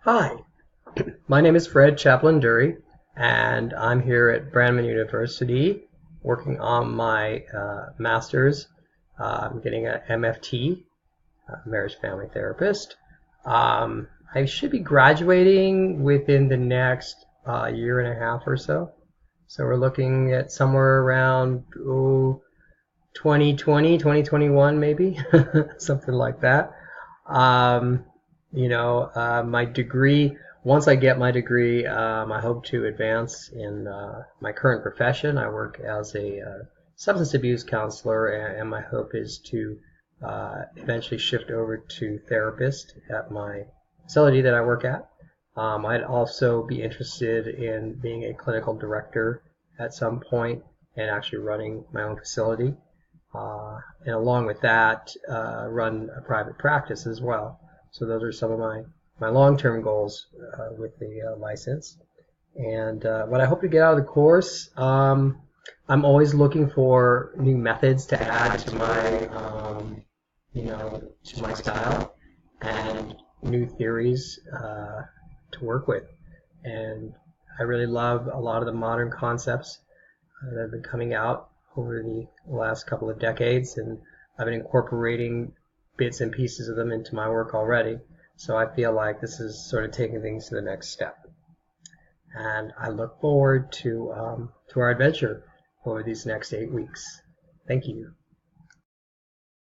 Hi, my name is Fred Chaplin-Durrie, and I'm here at Brandman University working on my master's. I'm getting a MFT, marriage family therapist. I should be graduating within the next year and a half or so. So we're looking at somewhere around 2020, 2021 maybe, something like that. Um, my degree, once I get my degree, I hope to advance in my current profession. I work as a substance abuse counselor, and my hope is to eventually shift over to therapist at my facility that I work at. I'd also be interested in being a clinical director at some point and actually running my own facility. And along with that, run a private practice as well. So those are some of my long-term goals with the license. And what I hope to get out of the course, I'm always looking for new methods to add to my, to my style and new theories to work with. And I really love a lot of the modern concepts that have been coming out over the last couple of decades, and I've been incorporating bits and pieces of them into my work already. So I feel like this is sort of taking things to the next step. And I look forward to our adventure over these next 8 weeks. Thank you.